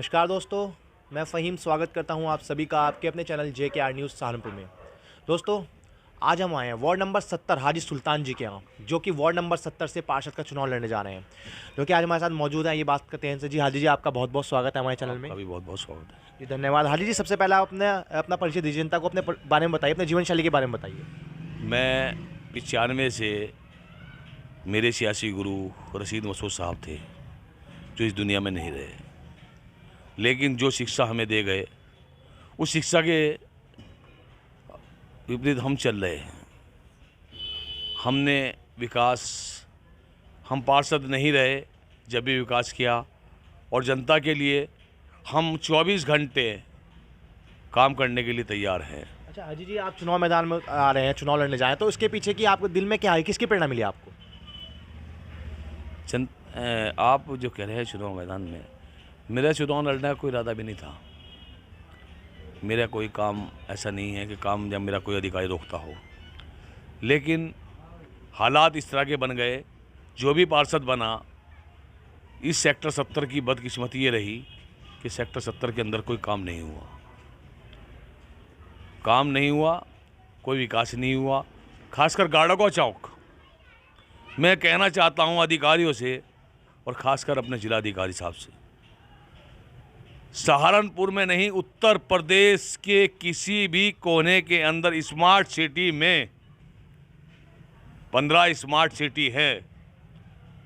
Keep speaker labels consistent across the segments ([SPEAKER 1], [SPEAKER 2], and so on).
[SPEAKER 1] नमस्कार दोस्तों, मैं फ़हीम स्वागत करता हूं आप सभी का आपके अपने चैनल JKR न्यूज़ सहारनपुर में। दोस्तों, आज हम आए हैं वार्ड नंबर 70 हाजी सुल्तान जी के यहाँ, जो कि वार्ड नंबर 70 से पार्षद का चुनाव लड़ने जा रहे हैं, जो कि आज हमारे साथ मौजूद हैं। ये बात करते हैं इनसे। जी हाजी जी, आपका बहुत बहुत स्वागत है हमारे चैनल में।
[SPEAKER 2] आपका भी बहुत बहुत स्वागत है।
[SPEAKER 1] जी धन्यवाद। हाजी जी, सबसे पहले आप अपने अपना परिचय दीजिए, जनता को अपने बारे में बताइए, अपने जीवन शैली के बारे में बताइए।
[SPEAKER 2] मैं 95 से मेरे सियासी गुरु रशीद मसूद साहब थे, जो इस दुनिया में नहीं रहे, लेकिन जो शिक्षा हमें दे गए उस शिक्षा के विपरीत हम चल रहे हैं। हमने विकास, हम पार्षद नहीं रहे जब भी विकास किया, और जनता के लिए हम 24 घंटे काम करने के लिए तैयार हैं।
[SPEAKER 1] अच्छा हाजी जी, आप चुनाव मैदान में आ रहे हैं, चुनाव लड़ने जाएँ, तो इसके पीछे की आपके दिल में क्या है, किसकी प्रेरणा मिली आपको?
[SPEAKER 2] आप जो कह रहे हैं चुनाव मैदान में, मेरा चुनाव लड़ने का कोई इरादा भी नहीं था। मेरा कोई काम ऐसा नहीं है कि काम जब मेरा कोई अधिकारी रोकता हो, लेकिन हालात इस तरह के बन गए। जो भी पार्षद बना, इस सेक्टर 70 की बदकिस्मती ये रही कि सेक्टर 70 के अंदर कोई काम नहीं हुआ, कोई विकास नहीं हुआ। खासकर गाड़ोगा चौक, मैं कहना चाहता हूं अधिकारियों से और खासकर अपने जिलाधिकारी साहब से, सहारनपुर में नहीं, उत्तर प्रदेश के किसी भी कोने के अंदर स्मार्ट सिटी में 15 स्मार्ट सिटी है,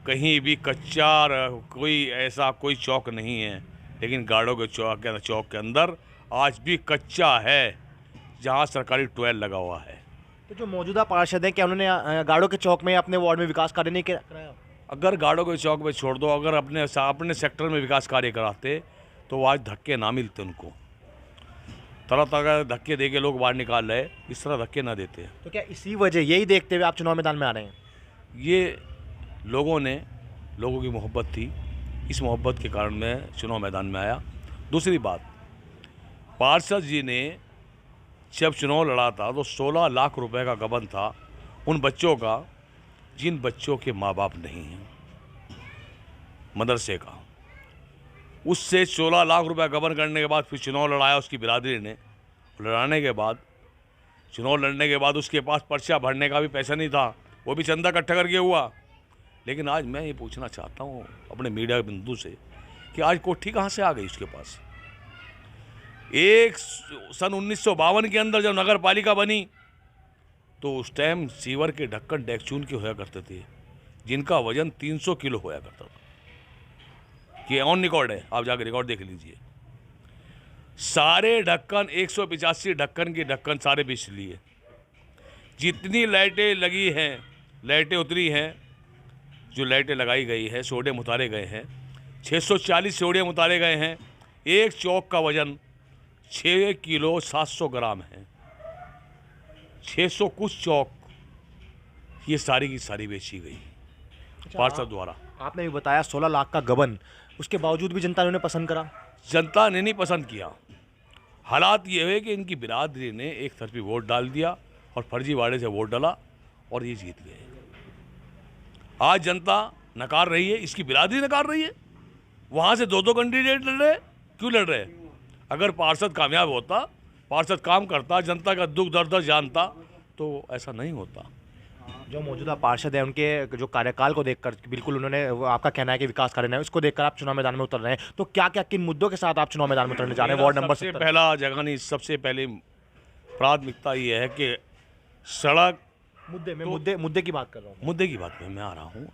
[SPEAKER 2] कहीं भी कच्चा कोई ऐसा कोई चौक नहीं है। लेकिन गाड़ों के चौक के अंदर आज भी कच्चा है, जहां सरकारी टॉयलेट लगा हुआ है।
[SPEAKER 1] तो जो मौजूदा पार्षद हैं, क्या उन्होंने गाड़ों के चौक में अपने वार्ड में विकास कार्य नहीं कराया?
[SPEAKER 2] अगर गाड़ों के चौक में छोड़ दो, अगर अपने सेक्टर में विकास कार्य कराते तो आज धक्के ना मिलते उनको। तरह तरह के धक्के दे के लोग बाहर निकाल रहे, इस तरह धक्के ना देते।
[SPEAKER 1] तो क्या इसी वजह, यही देखते हुए आप चुनाव मैदान में आ रहे हैं?
[SPEAKER 2] ये लोगों की मोहब्बत थी, इस मोहब्बत के कारण मैं चुनाव मैदान में आया। दूसरी बात, पार्षद जी ने जब चुनाव लड़ा था तो 16 लाख रुपए का गबन था उन बच्चों का जिन बच्चों के माँ बाप नहीं हैं, मदरसे का। उससे 16 लाख रुपए गबन करने के बाद फिर चुनाव लड़ाया उसकी बिरादरी ने। चुनाव लड़ने के बाद उसके पास पर्चा भरने का भी पैसा नहीं था, वो भी चंदा इकट्ठा करके हुआ। लेकिन आज मैं ये पूछना चाहता हूँ अपने मीडिया बिंदु से कि आज कोठी कहाँ से आ गई उसके पास। सन 1952 के अंदर जब नगर पालिका बनी तो उस टाइम सीवर के ढक्कन डेक्चून के होया करते थे, जिनका वजन 300 किलो होया करता था। ये ऑन रिकॉर्ड है, आप जाकर रिकॉर्ड देख लीजिए। सारे ढक्कन 185 ढक्कन के ढक्कन सारे बेच लिए। जितनी लाइटें लगी हैं, लाइटें उतरी हैं, जो लाइटें लगाई गई है, सोडियम उतारे गए हैं, 640 सोडियम उतारे गए हैं। एक चौक का वजन 6 किलो 700 ग्राम है। 600 कुछ चौक, ये सारी की सारी बेची गई पार्षद द्वारा।
[SPEAKER 1] आपने भी बताया 16 लाख का गबन, उसके बावजूद भी जनता ने उन्हें पसंद करा?
[SPEAKER 2] जनता ने नहीं पसंद किया। हालात ये है कि इनकी बिरादरी ने एक तरफी वोट डाल दिया और फर्जीवाड़े से वोट डाला और ये जीत गए। आज जनता नकार रही है, इसकी बिरादरी नकार रही है। वहाँ से दो कैंडिडेट लड़ रहे, क्यों लड़ रहे? अगर पार्षद कामयाब होता, पार्षद काम करता, जनता का दुख दर्द जानता, तो ऐसा नहीं होता।
[SPEAKER 1] जो मौजूदा पार्षद है, उनके जो कार्यकाल को देखकर बिल्कुल उन्होंने, आपका कहना है कि विकास कार्य नहीं है, उसको देखकर आप चुनाव मैदान में उतर रहे हैं, तो क्या क्या किन मुद्दों के साथ आप चुनाव मैदान में उतरने जा रहे हैं वार्ड नंबर 70?
[SPEAKER 2] पहला जगह नहीं, सबसे पहले प्राथमिकता ये है कि सड़क
[SPEAKER 1] मुद्दे की बात कर रहा हूँ।
[SPEAKER 2] मुद्दे की बात में मैं आ रहा हूँ।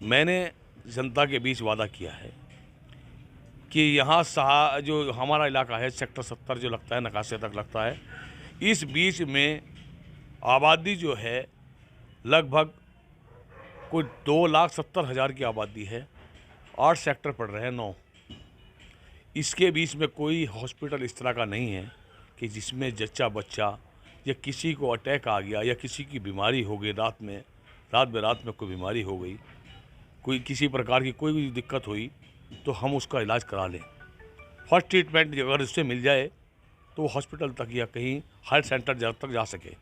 [SPEAKER 2] मैंने जनता के बीच वादा किया है कि यहाँ जो हमारा इलाका है सेक्टर 70 जो लगता है, नकाशे तक लगता है, इस बीच में आबादी जो है लगभग कोई 2,70,000 की आबादी है। 8 सेक्टर पड़ रहे हैं, 9। इसके बीच में कोई हॉस्पिटल इस तरह का नहीं है कि जिसमें जच्चा बच्चा या किसी को अटैक आ गया या किसी की बीमारी हो गई, रात में कोई बीमारी हो गई, कोई किसी प्रकार की कोई भी दिक्कत हुई तो हम उसका इलाज करा लें। फर्स्ट ट्रीटमेंट अगर उससे मिल जाए तो वो हॉस्पिटल तक या कहीं हेल्थ सेंटर तक जा सके।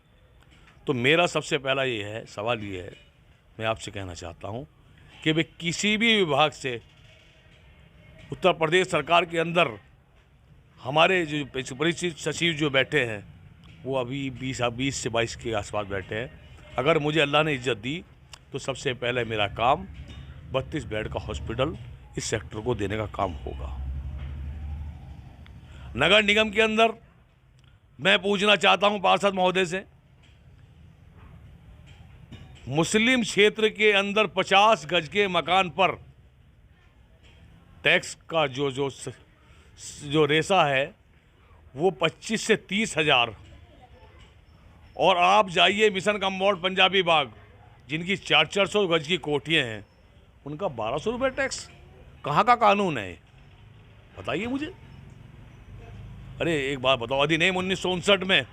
[SPEAKER 2] तो मेरा सबसे पहला ये है, सवाल ये है, मैं आपसे कहना चाहता हूँ कि वे किसी भी विभाग से उत्तर प्रदेश सरकार के अंदर हमारे जो परिचित सचिव जो बैठे हैं वो अभी 20 से 22 के आसपास बैठे हैं। अगर मुझे अल्लाह ने इज्जत दी तो सबसे पहले मेरा काम 32 बेड का हॉस्पिटल इस सेक्टर को देने का काम होगा। नगर निगम के अंदर मैं पूछना चाहता हूं पार्षद महोदय से, मुस्लिम क्षेत्र के अंदर 50 गज के मकान पर टैक्स का जो रेसा है वो 25 से 30 हज़ार, और आप जाइए मिशन कंपाउंड पंजाबी बाग जिनकी 400 गज की कोठियाँ हैं उनका 1200 रुपये टैक्स। कहाँ का कानून है बताइए मुझे। अरे एक बात बताओ, अधिनियम 1959 में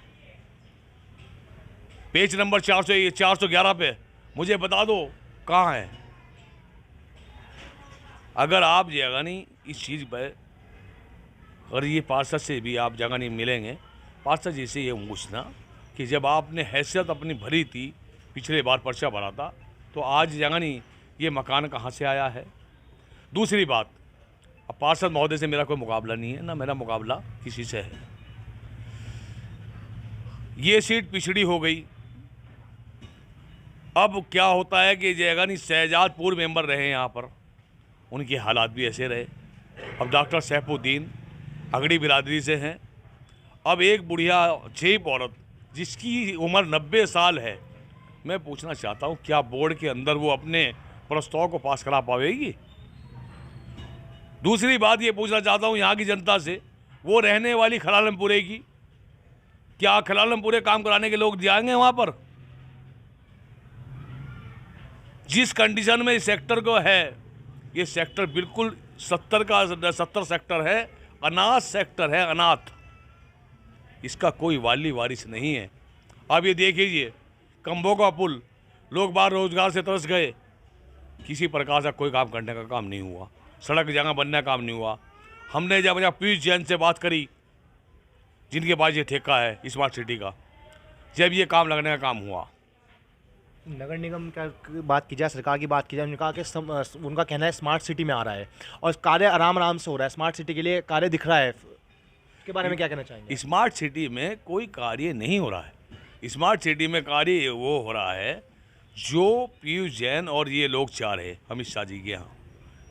[SPEAKER 2] पेज नंबर 411 पे मुझे बता दो कहाँ है। अगर आप जगह नहीं इस चीज़ पर, और ये पार्षद से भी आप जगह नहीं मिलेंगे, पार्षद जी से ये पूछना कि जब आपने हैसियत अपनी भरी थी, पिछले बार पर्चा भरा था, तो आज जगह नहीं ये मकान कहाँ से आया है। दूसरी बात, अब पार्षद महोदय से मेरा कोई मुकाबला नहीं है, ना मेरा मुकाबला किसी से है। ये सीट पिछड़ी हो गई। अब क्या होता है कि जगह नहीं शहजाद पूर्व मेंबर रहे यहाँ पर, उनके हालात भी ऐसे रहे। अब डॉक्टर सैफुद्दीन अगड़ी बिरादरी से हैं। अब एक बुढ़िया चेप औरत जिसकी उम्र 90 साल है, मैं पूछना चाहता हूँ क्या बोर्ड के अंदर वो अपने प्रस्ताव को पास करा पाएगी। दूसरी बात ये पूछना चाहता हूँ यहाँ की जनता से, वो रहने वाली खलालमपुरे की, क्या खलालमपुरे काम कराने के लोग जाएंगे वहाँ पर। जिस कंडीशन में इस सेक्टर को है, ये सेक्टर बिल्कुल 70 सेक्टर है, अनाथ सेक्टर है, अनाथ। इसका कोई वाली वारिस नहीं है। अब ये देख लीजिए कंबो का पुल, लोग बाहर रोजगार से तरस गए, किसी प्रकार से कोई काम करने का काम नहीं हुआ, सड़क जगह बनने का काम नहीं हुआ। हमने जब पीयूष जैन से बात करी, जिनके पास ये ठेका है स्मार्ट सिटी का, जब ये काम लगने का काम हुआ।
[SPEAKER 1] नगर निगम का बात की जाए, सरकार की बात की जाए, उन्होंने कहा कि उनका कहना है स्मार्ट सिटी में आ रहा है और कार्य आराम आराम से हो रहा है, स्मार्ट सिटी के लिए कार्य दिख रहा है। इसके बारे में क्या कहना चाहेंगे।
[SPEAKER 2] स्मार्ट सिटी में कोई कार्य नहीं हो रहा है। स्मार्ट सिटी में कार्य वो हो रहा है जो पीयूष जैन और ये लोग चाह रहे हैं अमित शाह जी के यहाँ।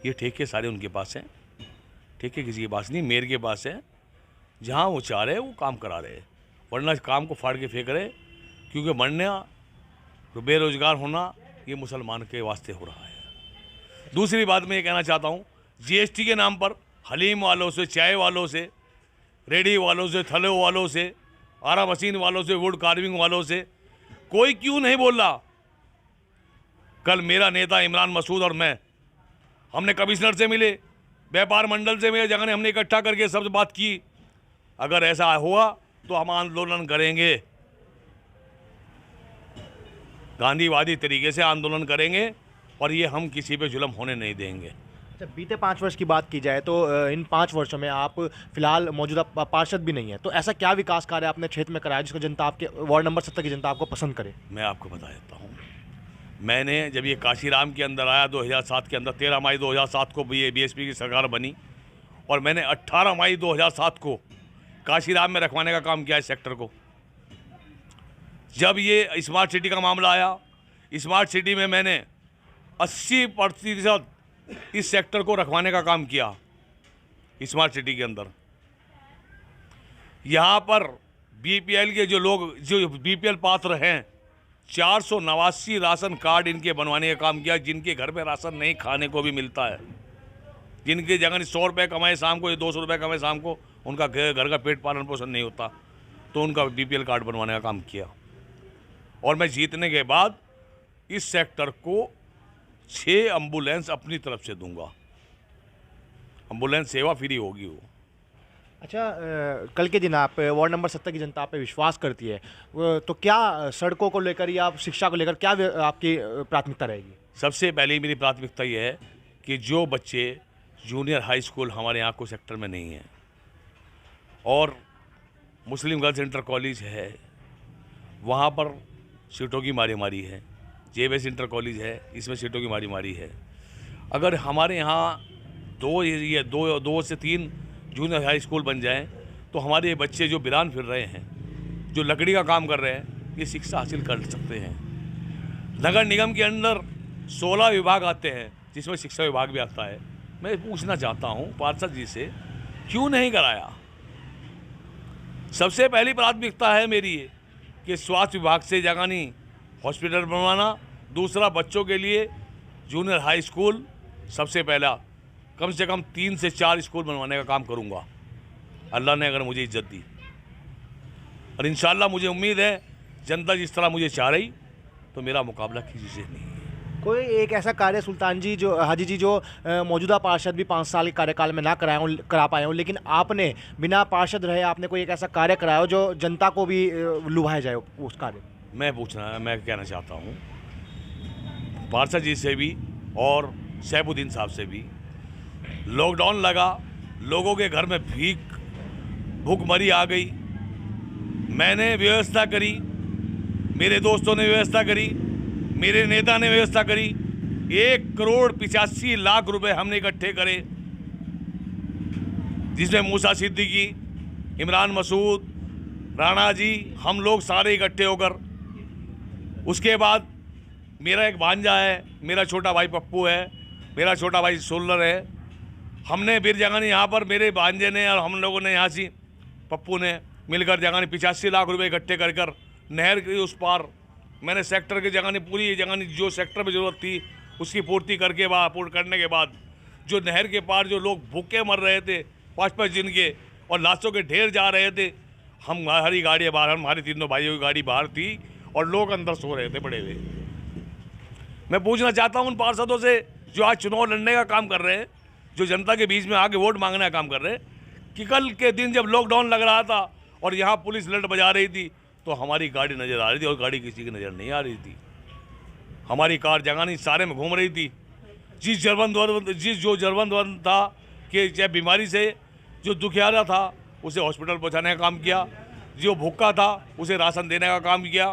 [SPEAKER 2] ये ठेके सारे उनके पास हैं, ठेके किसी के पास नहीं, मेयर के पास है। जहाँ वो चाह रहे हैं वो काम करा रहे हैं, वरना काम को फाड़ के फेंक रहे, क्योंकि मरना बेरोजगार होना ये मुसलमान के वास्ते हो रहा है। दूसरी बात मैं ये कहना चाहता हूँ, जीएसटी के नाम पर हलीम वालों से, चाय वालों से, रेडी वालों से, थले वालों से, आरा मशीन वालों से, वुड कार्विंग वालों से कोई क्यों नहीं बोल रहा। कल मेरा नेता इमरान मसूद और मैं, हमने कमिश्नर से मिले, व्यापार मंडल से मिले, जगह ने हमने इकट्ठा करके सबसे बात की। अगर ऐसा हुआ तो हम आंदोलन करेंगे, गांधीवादी तरीके से आंदोलन करेंगे, और ये हम किसी पे जुल्म होने नहीं देंगे।
[SPEAKER 1] अच्छा, बीते 5 वर्ष की बात की जाए तो इन 5 वर्षों में आप फिलहाल मौजूदा पार्षद भी नहीं है, तो ऐसा क्या विकास कार्य आपने क्षेत्र में कराया जिसको जनता, आपके वार्ड नंबर 70 की जनता आपको पसंद करे।
[SPEAKER 2] मैं आपको बता देता हूँ, मैंने जब ये काशीराम के अंदर आया 2007 के अंदर, 13 मई 2007 को बीएसपी की सरकार बनी, और मैंने 18 मई 2007 को काशीराम में रखवाने का काम किया इस सेक्टर को। जब ये स्मार्ट सिटी का मामला आया, स्मार्ट सिटी में मैंने 80% इस सेक्टर को रखवाने का काम किया स्मार्ट सिटी के अंदर। यहाँ पर बीपीएल के जो लोग, जो बीपीएल पात्र हैं, 489 राशन कार्ड इनके बनवाने का काम किया, जिनके घर में राशन नहीं खाने को भी मिलता है, जिनके जगह 100 रुपये कमाए शाम को या 200 रुपये कमाए शाम को, उनका घर का पेट पालन पोषण नहीं होता, तो उनका बीपीएल कार्ड बनवाने का काम किया। और मैं जीतने के बाद इस सेक्टर को 6 एम्बुलेंस अपनी तरफ से दूंगा, एम्बुलेंस सेवा फ्री होगी वो।
[SPEAKER 1] अच्छा, कल के दिन आप वार्ड नंबर 70 की जनता आप पे विश्वास करती है, तो क्या सड़कों को लेकर या शिक्षा को लेकर क्या आपकी प्राथमिकता रहेगी।
[SPEAKER 2] सबसे पहले मेरी प्राथमिकता ये है कि जो बच्चे जूनियर हाई स्कूल हमारे यहाँ को सेक्टर में नहीं हैं, और मुस्लिम गर्ल्स इंटर कॉलेज है, वहाँ पर सीटों की मारी है, जेबीएस इंटर कॉलेज है, इसमें सीटों की मारी है। अगर हमारे यहाँ दो से 3 जूनियर हाई स्कूल बन जाएं तो हमारे ये बच्चे जो बिरान फिर रहे हैं, जो लकड़ी का काम कर रहे हैं, ये शिक्षा हासिल कर सकते हैं। नगर निगम के अंदर 16 विभाग आते हैं, जिसमें शिक्षा विभाग भी आता है। मैं पूछना चाहता हूँ पार्षद जी से, क्यों नहीं कराया? सबसे पहली प्राथमिकता है मेरी ये कि स्वास्थ्य विभाग से जगानी हॉस्पिटल बनवाना, दूसरा बच्चों के लिए जूनियर हाई स्कूल, सबसे पहला कम से कम 3 से 4 स्कूल बनवाने का काम करूँगा, अल्लाह ने अगर मुझे इज्जत दी। और इंशाल्लाह मुझे उम्मीद है जनता जिस तरह मुझे चाह रही तो मेरा मुकाबला किसी से नहीं है।
[SPEAKER 1] कोई एक ऐसा कार्य सुल्तान जी जो हाजी जी जो मौजूदा पार्षद भी 5 साल के कार्यकाल में ना करा पाए हों, लेकिन आपने बिना पार्षद रहे आपने कोई एक ऐसा कार्य कराया हो जो जनता को भी लुभाया जाए उस कार्य?
[SPEAKER 2] मैं कहना चाहता हूँ पार्षद जी से भी और सैफुद्दीन साहब से भी, लॉकडाउन लगा, लोगों के घर में भूखमरी आ गई, मैंने व्यवस्था करी, मेरे दोस्तों ने व्यवस्था करी, मेरे नेता ने व्यवस्था करी, 1,85,00,000 रुपए हमने इकट्ठे करे, जिसमें मूसा सिद्दीकी, इमरान मसूद, राणा जी, हम लोग सारे इकट्ठे होकर। उसके बाद मेरा एक भांजा है, मेरा छोटा भाई पप्पू है, मेरा छोटा भाई सोलर है, हमने फिर जगानी यहाँ पर मेरे भांजे ने और हम लोगों ने यहाँ से पप्पू ने मिलकर जगानी 85 लाख रुपए इकट्ठे कर नहर के उस पार मैंने सेक्टर के जगानी पूरी जगानी जो सेक्टर में ज़रूरत थी उसकी पूर्ति करने के बाद जो नहर के पार जो लोग भूखे मर रहे थे 5-5 दिन के और लाशों के ढेर जा रहे थे, हमारी गाड़ी बाहर, हमारे तीनों भाइयों की गाड़ी बाहर थी और लोग अंदर सो रहे थे पड़े हुए। मैं पूछना चाहता हूँ उन पार्षदों से जो आज चुनाव लड़ने का काम कर रहे हैं, जो जनता के बीच में आके वोट मांगने का काम कर रहे हैं, कि कल के दिन जब लॉकडाउन लग रहा था और यहाँ पुलिस लट बजा रही थी तो हमारी गाड़ी नज़र आ रही थी और गाड़ी किसी की नज़र नहीं आ रही थी। हमारी कार जगानी सारे में घूम रही थी। जिस जो जरूरतमंद था कि चाहे बीमारी से जो दुखियारा था उसे हॉस्पिटल पहुँचाने का काम किया, जो भूखा था उसे राशन देने का काम किया,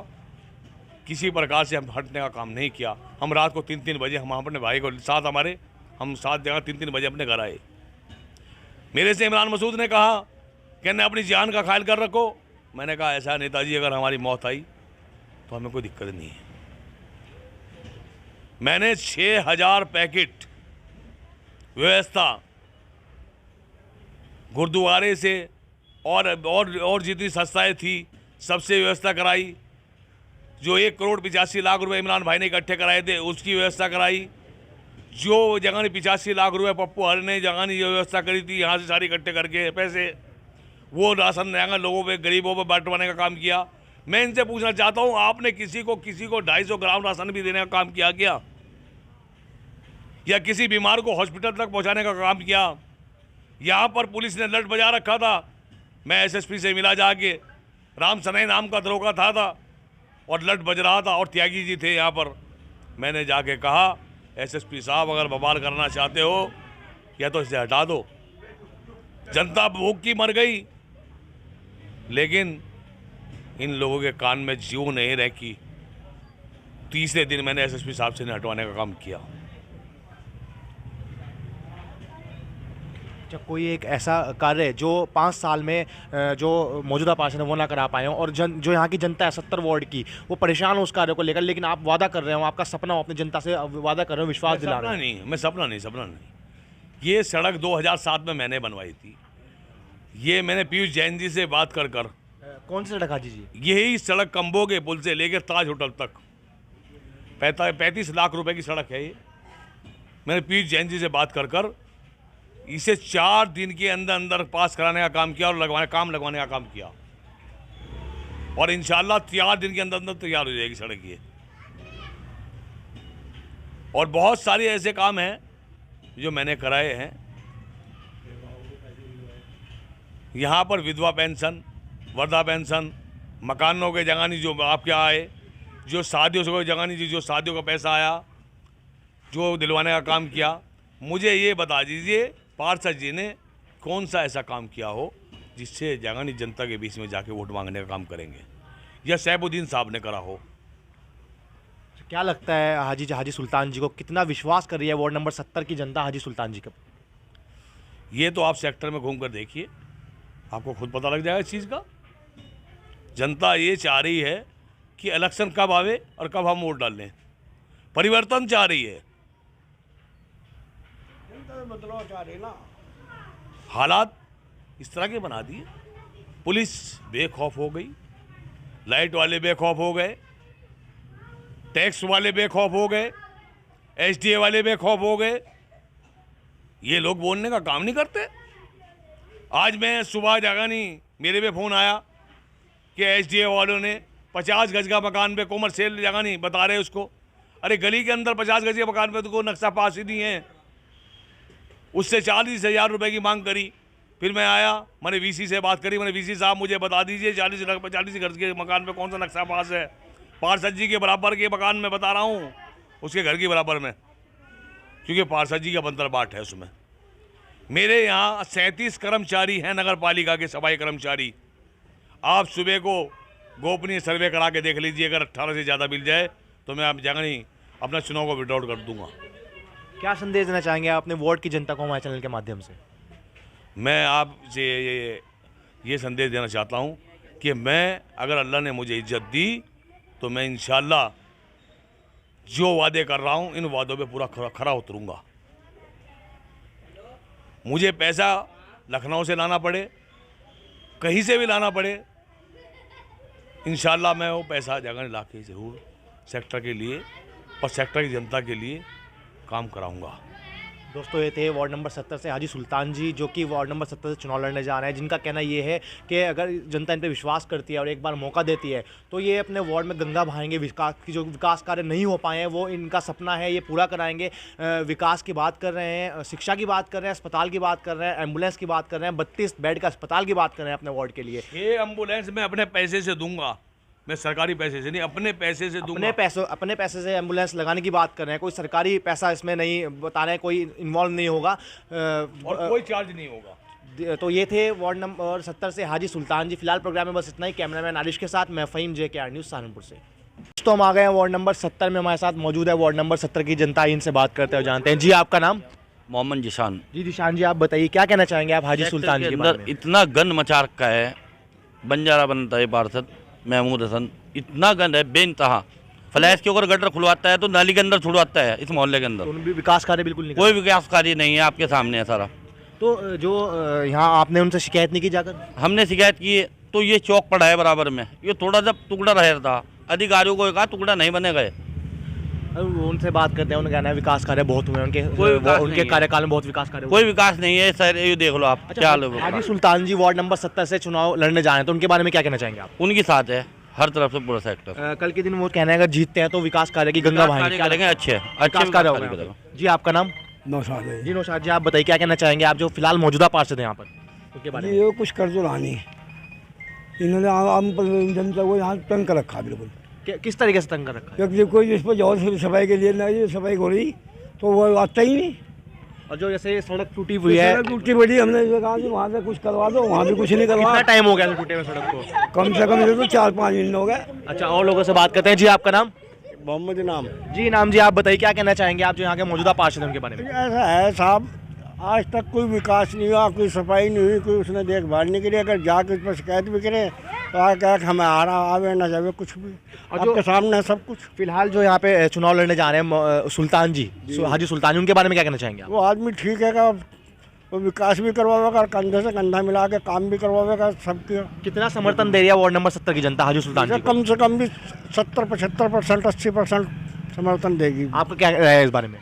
[SPEAKER 2] किसी प्रकार से हम हटने का काम नहीं किया। हम रात को 3-3 बजे हम अपने भाई को साथ हम 7 जगह 3-3 बजे अपने घर आए। मेरे से इमरान मसूद ने कहा कि अपनी जान का ख्याल कर रखो। मैंने कहा ऐसा नेताजी, अगर हमारी मौत आई तो हमें कोई दिक्कत नहीं है। मैंने 6,000 पैकेट व्यवस्था गुरुद्वारे से और जितनी संस्थाएं थी सबसे व्यवस्था कराई। जो 1,85,00,000 रुपए इमरान भाई ने इकट्ठे कराए थे उसकी व्यवस्था कराई। जो जगह 85 लाख रुपए पप्पू हर ने जगह जो व्यवस्था करी थी यहाँ से सारी इकट्ठे करके पैसे, वो राशन यहाँ लोगों पे गरीबों पे बांटवाने का काम किया। मैं इनसे पूछना चाहता हूँ, आपने किसी को 250 ग्राम राशन भी देने का काम किया क्या? या किसी बीमार को हॉस्पिटल तक पहुँचाने का काम किया? यहाँ पर पुलिस ने लट बजा रखा था। मैं SSP से मिला जाके, राम सनई नाम का दरोगा था और लट बज रहा था और त्यागी जी थे यहाँ पर। मैंने जाके कहा SSP साहब, अगर बवाल करना चाहते हो या तो इसे हटा दो। जनता भूख की मर गई, लेकिन इन लोगों के कान में जीव नहीं रह की। तीसरे दिन मैंने SSP साहब से हटवाने का काम किया।
[SPEAKER 1] जब कोई एक ऐसा कार्य जो 5 साल में जो मौजूदा पार्षद है वो ना करा पाए हों और जो यहाँ की जनता है 70 वार्ड की, वो परेशान हो उस कार्य को लेकर, लेकिन आप वादा कर रहे हो, आपका सपना हो अपनी जनता से वादा कर रहे हो, विश्वास दिला रहे हो।
[SPEAKER 2] मैं सपना नहीं। ये सड़क 2007 में मैंने बनवाई थी। ये मैंने पीयूष जैन जी से बात कर
[SPEAKER 1] कौन सी सड़क हाजी जी?
[SPEAKER 2] यही सड़क कंबो के पुल से लेकर ताज होटल तक 35 लाख रुपए की सड़क है ये। मैंने पीयूष जैन जी से बात कर इसे 4 दिन के अंदर पास कराने का काम किया और लगवाने का काम किया, और इंशाल्लाह 4 दिन के अंदर तैयार हो जाएगी सड़क ये। और बहुत सारे ऐसे काम हैं जो मैंने कराए हैं। यहाँ पर विधवा पेंशन, वृद्धा पेंशन, मकानों के जगानी जो आपके आए, जो शादियों से जगानी जो शादियों का पैसा आया, जो दिलवाने का काम किया। मुझे ये बता दीजिए पार्षद जी ने कौन सा ऐसा काम किया हो जिससे जगानी जनता के बीच में जाके वोट मांगने का काम करेंगे, या सैफुद्दीन साहब ने करा हो।
[SPEAKER 1] क्या लगता है हाजी सुल्तान जी को कितना विश्वास कर रही है वार्ड नंबर 70 की जनता हाजी सुल्तान जी का?
[SPEAKER 2] ये तो आप सेक्टर में घूम कर देखिए, आपको खुद पता लग जाएगा इस चीज़ का। जनता ये चाह रही है कि इलेक्शन कब आवे और कब हम वोट डाल लें। परिवर्तन चाह रही है,
[SPEAKER 3] बदलाव चाह रही ना।
[SPEAKER 2] हालात इस तरह के बना दिए। पुलिस बेखौफ हो गई, लाइट वाले बेखौफ हो गए, टैक्स वाले बेखौफ हो गए, एसडीए वाले बेखौफ हो गए। ये लोग बोलने का काम नहीं करते। आज मैं सुबह जगह नहीं, मेरे पे फ़ोन आया कि एसडीए वालों ने 50 गज का मकान पे कॉमर्शियल जगह नहीं बता रहे उसको। अरे गली के अंदर 50 गज के मकान पे तो कोई नक्शा पास ही नहीं है। उससे 40,000 रुपये की मांग करी। फिर मैं आया, मैंने वीसी से बात करी, मैंने वीसी साहब मुझे बता दीजिए 40 गज के मकान पे कौन सा नक्शा पास है। पार्षद जी के बराबर के मकान में बता रहा हूँ, उसके घर के बराबर में, क्योंकि पार्षद जी का बंतर बाट है उसमें। मेरे यहाँ 37 कर्मचारी हैं नगर पालिका के, सफाई कर्मचारी। आप सुबह को गोपनीय सर्वे करा के देख लीजिए, अगर 18 से ज़्यादा मिल जाए तो मैं आप जगह नहीं अपना चुनाव को विड्रॉ कर दूंगा।
[SPEAKER 1] क्या संदेश देना चाहेंगे आप अपने वार्ड की जनता को हमारे चैनल के माध्यम से?
[SPEAKER 2] मैं आपसे ये संदेश देना चाहता हूँ कि मैं, अगर अल्लाह ने मुझे इज्जत दी तो मैं इंशाल्लाह जो वादे कर रहा हूँ इन वादों पे पूरा खरा उतरूँगा। मुझे पैसा लखनऊ से लाना पड़े, कहीं से भी लाना पड़े, इंशाल्लाह मैं वो पैसा जगह ला के ज़रूर सेक्टर के लिए और सेक्टर की जनता के लिए काम कराऊंगा।
[SPEAKER 1] दोस्तों ये थे वार्ड नंबर 70 से हाजी सुल्तान जी, जो कि वार्ड नंबर 70 से चुनाव लड़ने जा रहे हैं, जिनका कहना ये है कि अगर जनता इन पे विश्वास करती है और एक बार मौका देती है तो ये अपने वार्ड में गंगा बहाएंगे। विकास की जो विकास कार्य नहीं हो पाए हैं वो इनका सपना है, ये पूरा कराएंगे। विकास की बात कर रहे हैं, शिक्षा की बात कर रहे हैं, अस्पताल की बात कर रहे हैं, एम्बुलेंस की बात कर रहे हैं, 32 बेड का अस्पताल की बात कर रहे हैं अपने वार्ड के लिए।
[SPEAKER 2] ये एम्बुलेंस मैं अपने पैसे से दूंगा, मैं सरकारी पैसे से नहीं, अपने पैसे से दूंगा।
[SPEAKER 1] अपने पैसे से एम्बुलेंस लगाने की बात कर रहे हैं, कोई सरकारी पैसा इसमें नहीं बता रहे हैं, कोई इन्वॉल्व नहीं होगा
[SPEAKER 2] और कोई चार्ज नहीं होगा।
[SPEAKER 1] तो ये थे वार्ड नंबर 70 से हाजी सुल्तान जी। फिलहाल प्रोग्राम में बस इतना ही। कैमरामैन आरिश के साथ मैं फ़हीम, JKR न्यूज़ सहारनपुर से। तो हम आ गए हैं वार्ड नंबर 70 में, हमारे साथ मौजूद है वार्ड नंबर 70 की जनता। इनसे बात करते हुए जानते हैं। जी आपका नाम?
[SPEAKER 4] मोहम्मद जिशान।
[SPEAKER 1] जी जिशान जी, आप बताइए क्या कहना चाहेंगे आप हाजी सुल्तान जी के बारे में?
[SPEAKER 4] इतना गंद मचा रखा है, बंजारा बनता है पार्षद महमूद हसन, इतना गंद है बेइंतहा। फ्लैश के ऊपर गटर खुलवाता है तो नाली के अंदर छुड़वाता है इस मोहल्ले के अंदर।
[SPEAKER 1] तो भी विकास कार्य बिल्कुल नहीं,
[SPEAKER 4] कोई विकास कार्य नहीं है, आपके सामने है सारा।
[SPEAKER 1] तो जो यहाँ आपने उनसे शिकायत नहीं की जाकर?
[SPEAKER 4] हमने शिकायत की तो ये चौक पड़ा है बराबर में, ये थोड़ा सा टुकड़ा रह था, अधिकारियों को कहा टुकड़ा नहीं बने गए।
[SPEAKER 1] उनसे बात करते हैं, उन्होंने कहना है विकास कार्य बहुत हुए उनके, उनके कार्यकाल में बहुत विकास कार्य हुए।
[SPEAKER 4] कोई विकास नहीं है सर, ये देख लो आप। क्या
[SPEAKER 1] हाजी सुल्तान जी वार्ड नंबर 70 से चुनाव लड़ने जा रहे हैं, तो उनके बारे में क्या कहना चाहेंगे आप?
[SPEAKER 4] उनकी साथ है हर तरफ से पूरा सेक्टर।
[SPEAKER 1] कल के दिन वो कहना है अगर जीतते हैं तो विकास कार्य की गंगा बहाएंगे,
[SPEAKER 4] करेंगे अच्छे
[SPEAKER 1] विकास कार्य होगा। जी आपका नाम?
[SPEAKER 3] नौशाद है
[SPEAKER 1] जी नौशाद जी, आप बताइए क्या कहना चाहेंगे आप जो फिलहाल मौजूदा पार्षद हैं यहाँ पर, उनके बारे में?
[SPEAKER 3] ये कुछ कर्ज लानी, इन्होंने आम जनता को यहाँ तंग कर रखा बिल्कुल।
[SPEAKER 1] किस तरीके से तंग कर रखा है?
[SPEAKER 3] क्योंकि कोई इस पर जो सफाई के लिए नहीं, सफाई हो रही तो वो आता ही नहीं।
[SPEAKER 1] और जो जैसे सड़क टूटी हुई है,
[SPEAKER 3] सड़क टूटी बड़ी, हमने कहा कि वहाँ से कुछ करवा दो, वहाँ भी कुछ नहीं करवा।
[SPEAKER 1] कितना टाइम हो गया टूटे हुए सड़क को?
[SPEAKER 3] कम से कम तो 4-5 दिन हो गए।
[SPEAKER 1] अच्छा, और लोगों से बात करते हैं। जी आपका नाम?
[SPEAKER 3] मोहम्मद नाम।
[SPEAKER 1] जी नाम जी, आप बताइए क्या कहना चाहेंगे आप जो यहाँ के मौजूदा पार्षद हैं उनके बारे में?
[SPEAKER 3] ऐसा है साहब, आज तक कोई विकास नहीं हुआ, कोई सफाई नहीं हुई, कोई उसने देखभाल नहीं करी। अगर जाके उस पर शिकायत भी करें तो क्या हमें आ रहा आवे ना जावे कुछ भी, और आपके सामने है सब कुछ।
[SPEAKER 1] फिलहाल जो यहाँ पे चुनाव लड़ने जा रहे हैं सुल्तान जी, हाजी सुल्तान जी, उनके बारे में क्या कहना चाहेंगे आप?
[SPEAKER 3] वो आदमी ठीक है, वो विकास भी करवाएगा, कंधे से कंधा मिला के काम भी करवाएगा सबके।
[SPEAKER 1] कितना समर्थन दे रही है वार्ड नंबर 70 की जनता हाजी सुल्तान जी को?
[SPEAKER 3] कम से कम भी 70-75%, 80% समर्थन देगी।
[SPEAKER 1] आपका क्या राय है इस बारे में?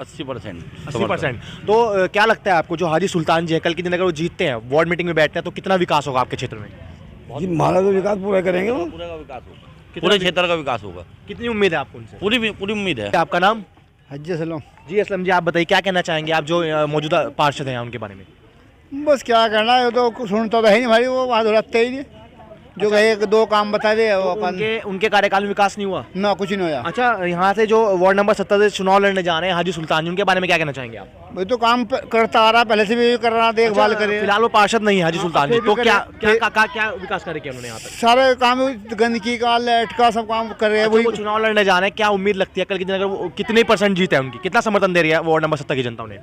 [SPEAKER 4] 80%।
[SPEAKER 1] 80%। तो क्या लगता है आपको जो हाजी सुल्तान जी है, कल के दिन अगर वो जीतते हैं, वार्ड मीटिंग में बैठते हैं, तो कितना विकास होगा आपके क्षेत्र में?
[SPEAKER 3] जी हमारा तो विकास पूरा करेंगे वो।
[SPEAKER 4] पूरे का विकास होगा, पूरे क्षेत्र का विकास होगा।
[SPEAKER 1] कितनी उम्मीद है आपको उनसे?
[SPEAKER 4] पूरी उम्मीद है।
[SPEAKER 1] आपका नाम?
[SPEAKER 3] हज्जी सलाम।
[SPEAKER 1] जी असलम जी, आप बताइए क्या कहना चाहेंगे आप जो मौजूदा पार्षद हैं उनके बारे में?
[SPEAKER 3] बस क्या कहना है, तो कुछ सुनता तो है नहीं भाई, वो वहाँ रखते ही नहीं, जो एक दो काम बता दे वो अपन।
[SPEAKER 1] उनके कार्यकाल में विकास नहीं हुआ
[SPEAKER 3] ना, कुछ नहीं हुआ।
[SPEAKER 1] अच्छा, यहाँ से जो वार्ड नंबर 70 से चुनाव लड़ने जा रहे हैं हाजी सुल्तान जी, उनके बारे में क्या कहना चाहेंगे आप?
[SPEAKER 3] भाई तो काम करता आ रहा, पहले से भी कर रहा, देखभाल करे।
[SPEAKER 1] फिलहाल वो पार्षद नहीं है हाजी सुल्तान जी, तो क्या विकास करे क्या उन्होंने यहाँ पर?
[SPEAKER 3] सारे काम, गंदगी का, लाइट का, सब काम कर रहे हैं। वही
[SPEAKER 1] वो चुनाव लड़ने जा रहे हैं, क्या उम्मीद लगती है कल के दिन अगर वो कितने % जीत है उनकी, कितना समर्थन दे रही है वार्ड नंबर 70 की जनता उन्हें?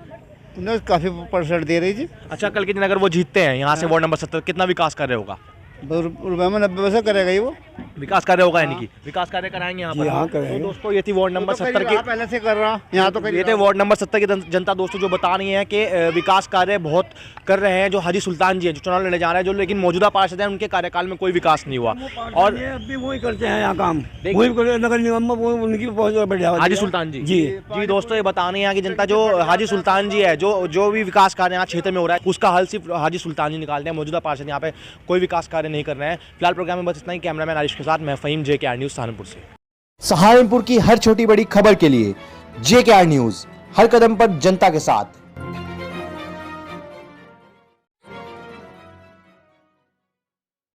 [SPEAKER 3] उन्हें काफ़ी % दे रही थी।
[SPEAKER 1] अच्छा, कल के दिन अगर वो जीतते हैं यहाँ से वार्ड नंबर 70, कितना विकास कार्य होगा?
[SPEAKER 3] रुपये में 90 पैसे करेगा ही वो।
[SPEAKER 1] विकास कार्य होगा, यानी कि विकास कार्य कराएंगे यहाँ पर।
[SPEAKER 3] हाँ, करेंगे।
[SPEAKER 1] तो दोस्तों ये थी वार्ड नंबर 70 की,
[SPEAKER 3] पहले से कर रहा, यहाँ तो
[SPEAKER 1] ये थे वार्ड नंबर 70 की जनता दोस्तों, जो बता रही है कि विकास कार्य बहुत कर रहे हैं जो हाजी सुल्तान जी हैं, जो चुनाव लड़ने जा रहे हैं, जो लेकिन मौजूदा पार्षद हैं, उनके कार्यकाल में कोई विकास नहीं हुआ। और
[SPEAKER 3] अभी वही करते हैं यहाँ काम, वही नगर निगम में वो उनकी बहुत बढ़िया
[SPEAKER 1] हाजी सुल्तान जी
[SPEAKER 3] जी
[SPEAKER 1] दोस्तों, ये बता रही है कि जनता जो हाजी सुल्तान जी है, जो भी विकास कार्य यहाँ क्षेत्र में हो रहा है, उसका हल सिर्फ हाजी सुल्तान जी निकालते हैं। मौजूदा पार्षद यहाँ पे कोई विकास कार्य नहीं कर रहे हैं। फिलहाल प्रोग्राम में बस इतना ही। कैमरामैन आरिश के साथ मैं फहीम, JKR न्यूज़ सहारनपुर से।
[SPEAKER 5] सहारनपुर की हर छोटी बड़ी खबर के लिए JKR न्यूज़, हर कदम पर जनता के साथ।